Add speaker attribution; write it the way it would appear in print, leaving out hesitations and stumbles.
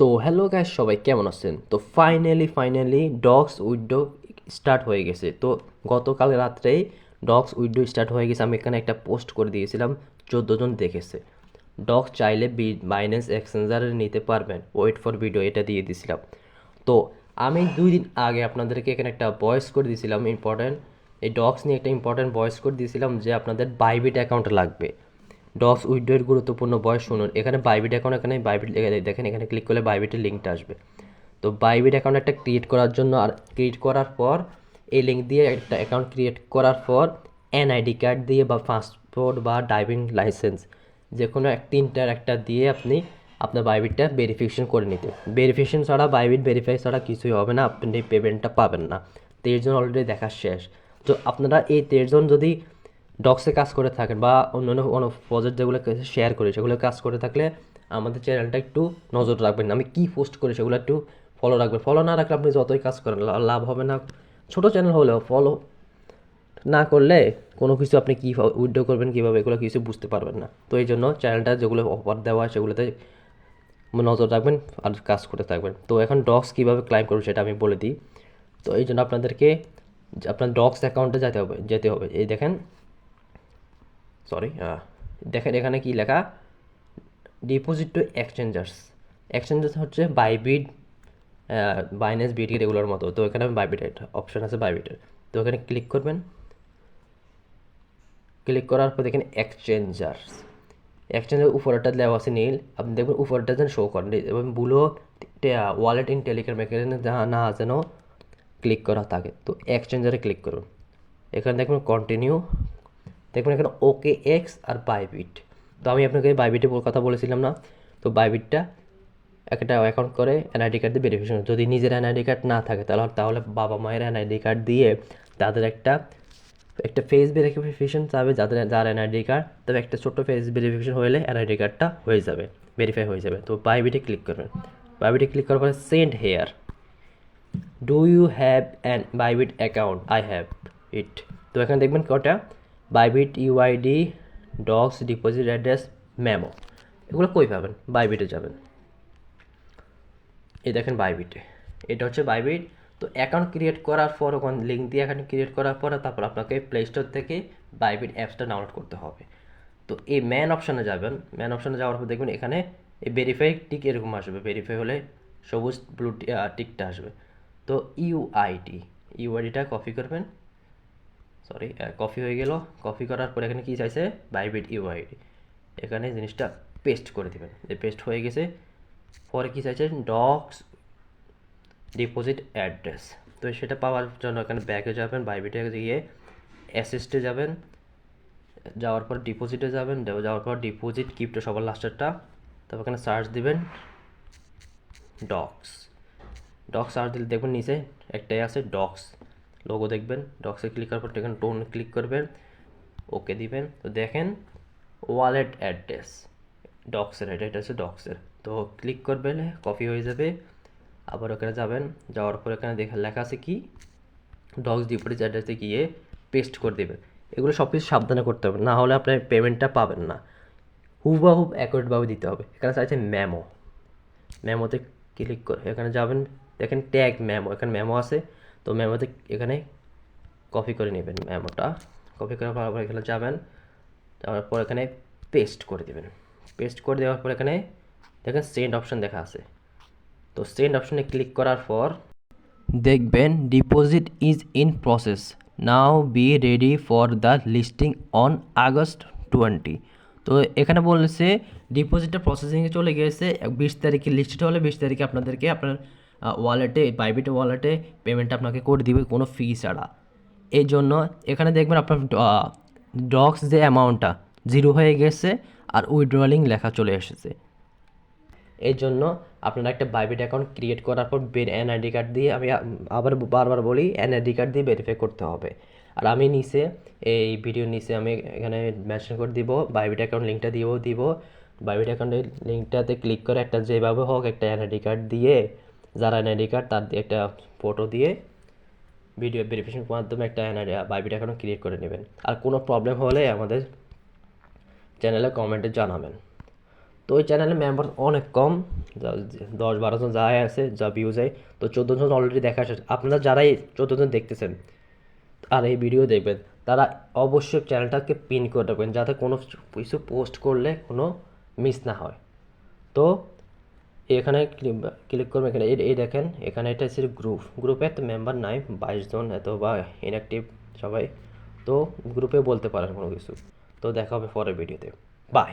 Speaker 1: তো hello guys, সবাই কেমন আছেন? তো ফাইনালি ডগস উইডো স্টার্ট হয়ে গেছে। তো গতকাল রাত্রেই ডগস উইডো স্টার্ট হয়ে গেছে। আমি এখানে একটা পোস্ট করে দিয়েছিলাম, 14 জন দেখেছে। ডগ চাইলে বাইন্যান্স এক্সচেঞ্জারে নিতে পারবেন, ওয়েট ফর ভিডিও এটা দিয়ে দিয়েছিলাম। তো আমি 2 দিন আগে আপনাদেরকে এখানে একটা ভয়েস করে দিয়েছিলাম ইম্পর্ট্যান্ট, এই ডগস নিয়ে একটা ইম্পর্ট্যান্ট ভয়েস করে দিয়েছিলাম যে আপনাদের বাইবিট অ্যাকাউন্ট লাগবে। ডগস উইডোর গুরুত্বপূর্ণ ভয়েস শুনুন। এখানে বাইবিট অ্যাকাউন্ট, এখানে বাইবিট দেখেন, এখানে ক্লিক করলে বাইবিটের লিঙ্কটা আসবে। তো বাইবিট অ্যাকাউন্ট একটা ক্রিয়েট করার জন্য, আর ক্রিয়েট করার পর এই লিঙ্ক দিয়ে একটা অ্যাকাউন্ট ক্রিয়েট করার পর এনআইডি কার্ড দিয়ে বা পাসপোর্ট বা ড্রাইভিং লাইসেন্স যে কোনো তিনটার একটা দিয়ে আপনি আপনার বাইবিটটা ভেরিফিকেশন করে নিতে। ভেরিফিকেশন ছাড়া, বাইবিট ভেরিফাই ছাড়া কিছুই হবে না, আপনি পেমেন্টটা পাবেন না। 13 জন অলরেডি দেখা শেষ। তো আপনারা এই 13 জন যদি ডক্সে কাজ করে থাকেন বা অন্যান্য কোনো প্রজেক্ট যেগুলো শেয়ার করি সেগুলো কাজ করে থাকলে আমাদের চ্যানেলটা একটু নজর রাখবেন। আমি কি পোস্ট করি সেগুলো একটু ফলো রাখবেন। ফলো না রাখলে আপনি যতই কাজ করেন লাভ হবে না। ছোটো চ্যানেল হলেও ফলো না করলে কোনো কিছু আপনি কী উইথড্র করবেন কীভাবে, এগুলো কিছু বুঝতে পারবেন না। তো এই জন্য চ্যানেলটা যেগুলো অফার দেওয়া হয় সেগুলোতে নজর রাখবেন আর কাজ করতে থাকবেন। তো এখন ডক্স কীভাবে ক্লাইম করবেন সেটা আমি বলে দিই। তো এই জন্য আপনাদেরকে আপনার ডক্স অ্যাকাউন্টে যেতে হবে। এই দেখেন, সরি, দেখেন এখানে কি লেখা, ডিপোজিট টু এক্সচেঞ্জার্স। এক্সচেঞ্জার্স হচ্ছে বাইবিট, বাইন্যান্স, বিটির এগুলোর মতো। তো এখানে বাইবিটের অপশন আছে, বাইবিটের। তো এখানে ক্লিক করবেন। ক্লিক করার পর দেখেন এক্সচেঞ্জার্স। এক্সচেঞ্জের উপরেটা দেওয়া আছে নীল, আপনি দেখবেন উপরেটা যেন শো করেন এবং বুলো ওয়ালেট ইন টেলিগ্রাম এখানে না যেন ক্লিক করা থাকে। তো এক্সচেঞ্জারে ক্লিক করুন। এখানে দেখবেন কন্টিনিউ, দেখবেন এখানে ওকে এক্স আর বাইবিট। তো আমি আপনাকে বাইবিটের কথা বলেছিলাম না? তো বাইবিটটা একটা অ্যাকাউন্ট করে এনআইডি কার্ড দিয়ে ভেরিফিকেশন। যদি নিজের এনআইডি কার্ড না থাকে তাহলে বাবা মায়ের এনআইডি কার্ড দিয়ে তাদের একটা ফেস ভেরিফিকেশন চাবে, যার এনআইডি কার্ড, তবে একটা ছোট্ট ফেস ভেরিফিকেশন হলে এনআইডি কার্ডটা হয়ে যাবে, ভেরিফাই হয়ে যাবে। তো বাইবিটে ক্লিক করবেন। বাইবিটে ক্লিক করার পরে send here, do you have an Bybit account? I have it. তো এখানে দেখবেন কটা, Bybit UID, DOGS, deposit address, memo. এগুলো কই পাবেন? বাইবিটে যাবেন। এই দেখেন বাইবিটে, এটা হচ্ছে বাইবিট। তো অ্যাকাউন্ট ক্রিয়েট করার পর ওখানে লিঙ্ক দিয়ে অ্যাকাউন্ট ক্রিয়েট করার পরে তারপর আপনাকে প্লে স্টোর থেকে বাইবিট অ্যাপসটা ডাউনলোড করতে হবে। তো এই ম্যান অপশানে যাবেন। ম্যান অপশানে যাওয়ার পর দেখবেন এখানে এই ভেরিফাই টিক এরকম আসবে। ভেরিফাই হলে সবুজ ব্লু টিকটা আসবে। তো ইউআইডিটা কপি করবেন। সরি, কপি হয়ে গেল। কপি করার পর এখানে কি চাইছে? Bybit UID. এখানে জিনিসটা পেস্ট করে দেবেন। যে পেস্ট হয়ে গেছে, পরে কি চাইছে? Docs deposit address. তো সেটা পাওয়ার জন্য এখানে ব্যাকে যাবেন, বাইবিটে গিয়ে অ্যাসিস্টে যাবেন, যাওয়ার পর ডিপোজিটে যাবেন, যাওয়ার পর ডিপোজিট ক্রিপ্টো সবার লাস্টেরটা। তারপর এখানে সার্চ দিবেন ডক্স। ডক্স সার্চ দিলে দেখবেন নিচে একটাই আছে ডক্স লোগো, দেখবেন ডক্সে ক্লিক করার পর এখানে টোন ক্লিক করবেন, ওকে দিবেন। তো দেখেন ওয়ালেট অ্যাড্রেস ডক্সের, এটা হচ্ছে ডক্সের। তো ক্লিক করবেন, কপি হয়ে যাবে। আবার ওখানে যাবেন, যাওয়ার পর এখানে লেখা আছে কি, ডক্স ডিপোজিট অ্যাড্রেসে গিয়ে পেস্ট করে দেবেন। এগুলো সব কিছু সাবধানে করতে হবে, না হলে আপনার পেমেন্টটা পাবেন না। হুবহুব অ্যাকুরেটভাবে দিতে হবে। এখানে চাইছে মেমো, মেমোতে ক্লিক করে এখানে যাবেন, দেখেন ট্যাগ মেমো, এখানে মেমো আছে। তো মেমোতে এখানে কপি করে নেবেন মেমোটা। কপি করার পর এখানে যাবেন, যাওয়ার পর এখানে পেস্ট করে দেবেন। পেস্ট করে দেওয়ার পর এখানে দেখেন সেন্ড অপশান দেখা আছে। তো সেন্ড অপশানে ক্লিক করার পর দেখবেন deposit is in process, now be ready for the listing on August 20। তো এখানে বলেছে ডিপোজিটটা প্রসেসিংয়ে চলে গিয়েছে, 20 তারিখে লিস্টেড হলে 20 তারিখে আপনাদেরকে আপনার ওয়ালেটে, বাইবিট ওয়ালেটে পেমেন্টটা আপনাকে করে দিবে কোনো ফি ছাড়া। এই জন্য এখানে দেখবেন আপনার ডক্স যে অ্যামাউন্টটা 0 হয়ে গেছে আর উইথড্রলিং লেখা চলে এসেছে। এই জন্য আপনারা একটা বাইবিট অ্যাকাউন্ট ক্রিয়েট করার পর এনআইডি কার্ড দিয়ে, আমি আবার বারবার বলি, এনআইডি কার্ড দিয়ে ভেরিফাই করতে হবে। আর আমি নিচে এই ভিডিওর নিচে আমি এখানে মেনশন করে দিব, বাইবিট অ্যাকাউন্ট লিঙ্কটা দিব। বাইবিট অ্যাকাউন্টের লিঙ্কটাতে ক্লিক করে একটা যেভাবে হোক একটা এনআইডি কার্ড দিয়ে, যারা এনআইডি কার্ড তার দিয়ে একটা ফটো দিয়ে ভিডিও ভেরিফিকেশন মাধ্যমে একটা এনআইডি বাইবিট অ্যাকাউন্ট ক্রিয়েট করে নেবেন। আর কোনো প্রবলেম হলে আমাদের চ্যানেলে কমেন্টে জানাবেন। তো ওই চ্যানেলে মেম্বার অনেক কম, 10-12 জন যায় আছে, যা ভিউজ হয়। তো 14 জন অলরেডি দেখা আসে। আপনারা যারাই 14 জন দেখতেছেন আর এই ভিডিও দেখবেন, তারা অবশ্যই চ্যানেলটাকে পিন করে রাখবেন, যাতে কোনো কিছু পোস্ট করলে কোনো মিস না হয়। তো এখানে ক্লিক করবেন, এখানে এই দেখেন, এখানে এটা হচ্ছে গ্রুপে তো মেম্বার নাই, 22 জন এত বা ইনঅ্যাক্টিভ সবাই। তো গ্রুপে বলতে পারেন কোনো কিছু। তো দেখা হবে পরের ভিডিওতে, বাই।